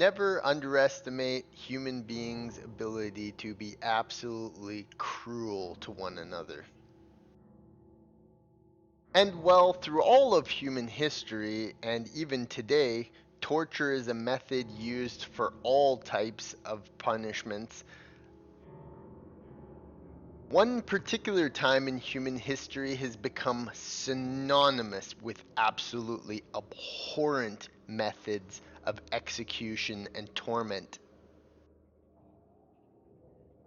Never underestimate human beings' ability to be absolutely cruel to one another. And well, through all of human history and even today, torture is a method used for all types of punishments. One particular time in human history has become synonymous with absolutely abhorrent methods of execution and torment.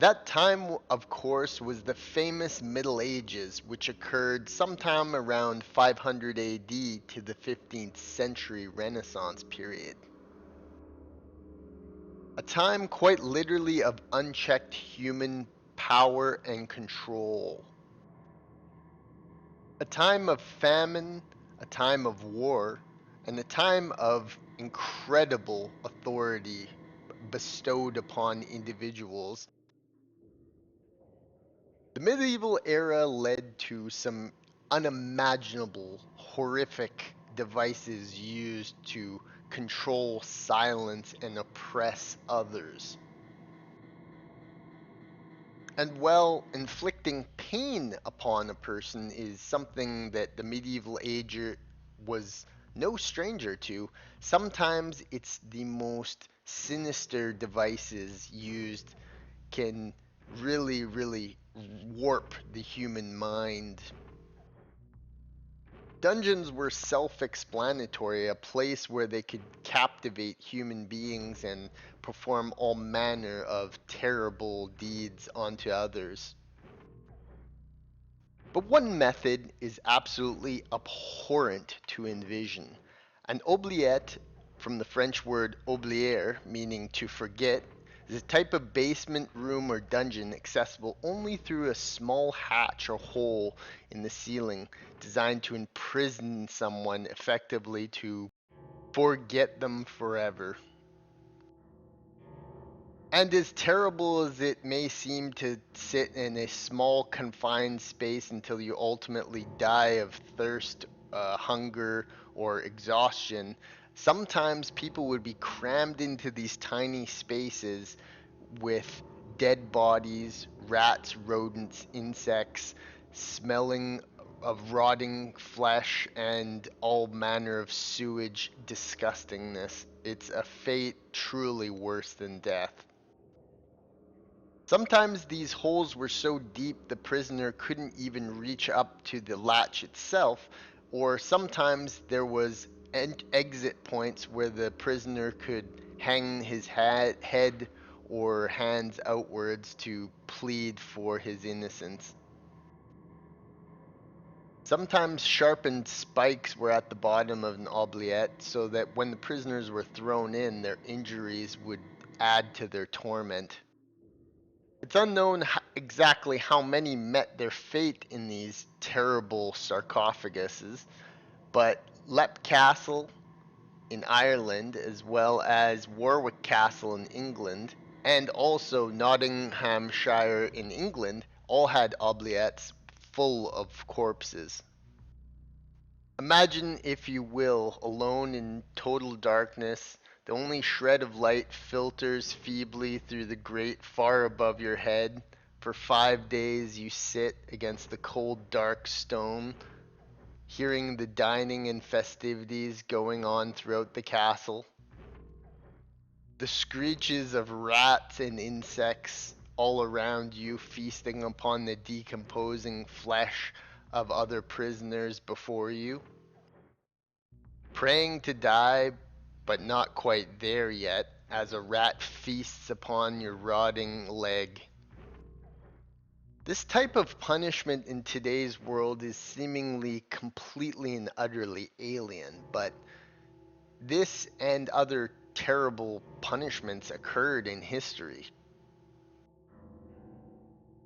That time, of course, was the famous Middle Ages, which occurred sometime around 500 AD to the 15th century Renaissance period. A time quite literally of unchecked human power and control. A time of famine, a time of war, and a time of incredible authority bestowed upon individuals. The medieval era led to some unimaginable, horrific devices used to control, silence, and oppress others. And well, inflicting pain upon a person is something that the medieval age was no stranger to. Sometimes it's the most sinister devices used can really warp the human mind. Dungeons were self-explanatory, a place where they could captivate human beings and perform all manner of terrible deeds onto others. But one method is absolutely abhorrent to envision. An oubliette, from the French word oublier, meaning to forget, is a type of basement room or dungeon accessible only through a small hatch or hole in the ceiling, designed to imprison someone effectively to forget them forever. And as terrible as it may seem to sit in a small confined space until you ultimately die of thirst, hunger, or exhaustion, sometimes people would be crammed into these tiny spaces with dead bodies, rats, rodents, insects, smelling of rotting flesh, and all manner of sewage disgustingness. It's a fate truly worse than death. Sometimes these holes were so deep the prisoner couldn't even reach up to the latch itself, or sometimes there was exit points where the prisoner could hang his head or hands outwards to plead for his innocence. Sometimes sharpened spikes were at the bottom of an oubliette so that when the prisoners were thrown in, their injuries would add to their torment. It's unknown exactly how many met their fate in these terrible sarcophaguses, but Leap Castle in Ireland, as well as Warwick Castle in England, and also Nottinghamshire in England, all had oubliettes full of corpses. Imagine, if you will, alone in total darkness. The only shred of light filters feebly through the grate far above your head. For 5 days you sit against the cold dark stone, hearing the dining and festivities going on throughout the castle. The screeches of rats and insects all around you, feasting upon the decomposing flesh of other prisoners before you. Praying to die, but not quite there yet, as a rat feasts upon your rotting leg. This type of punishment in today's world is seemingly completely and utterly alien, but this and other terrible punishments occurred in history.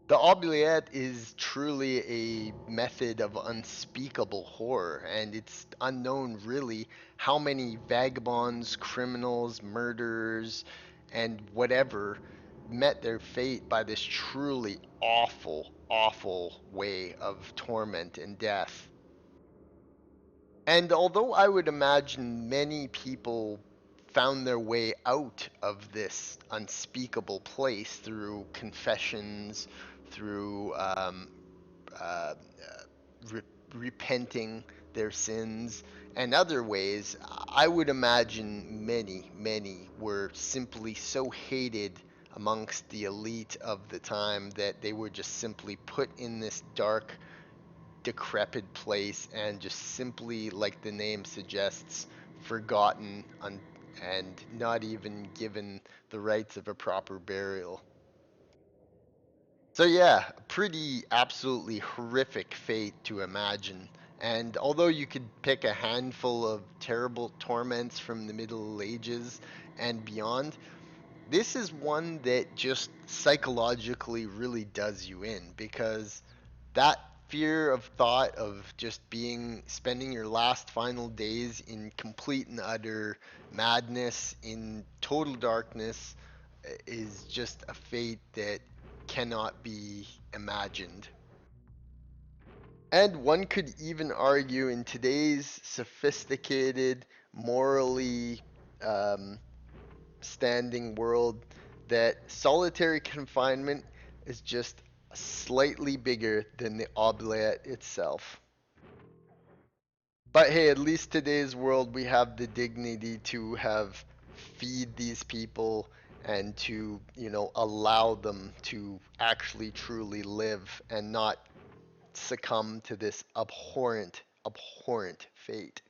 The oubliette is truly a method of unspeakable horror, and it's unknown really how many vagabonds, criminals, murderers, and whatever met their fate by this truly awful way of torment and death. And although I would imagine many people found their way out of this unspeakable place through confessions, through uh, re- repenting their sins, and other ways. I would imagine many were simply so hated amongst the elite of the time that they were just simply put in this dark, decrepit place and just simply, like the name suggests, forgotten and not even given the rites of a proper burial. So yeah, pretty absolutely horrific fate to imagine. And although you could pick a handful of terrible torments from the Middle Ages and beyond, this is one that just psychologically really does you in, because that fear of thought of just being spending your last final days in complete and utter madness, in total darkness, is just a fate that cannot be imagined. And one could even argue in today's sophisticated, morally um, standing world that solitary confinement is just slightly bigger than the oubliette itself. But hey, at least today's world we have the dignity to have feed these people and to, allow them to actually truly live and not succumb to this abhorrent fate.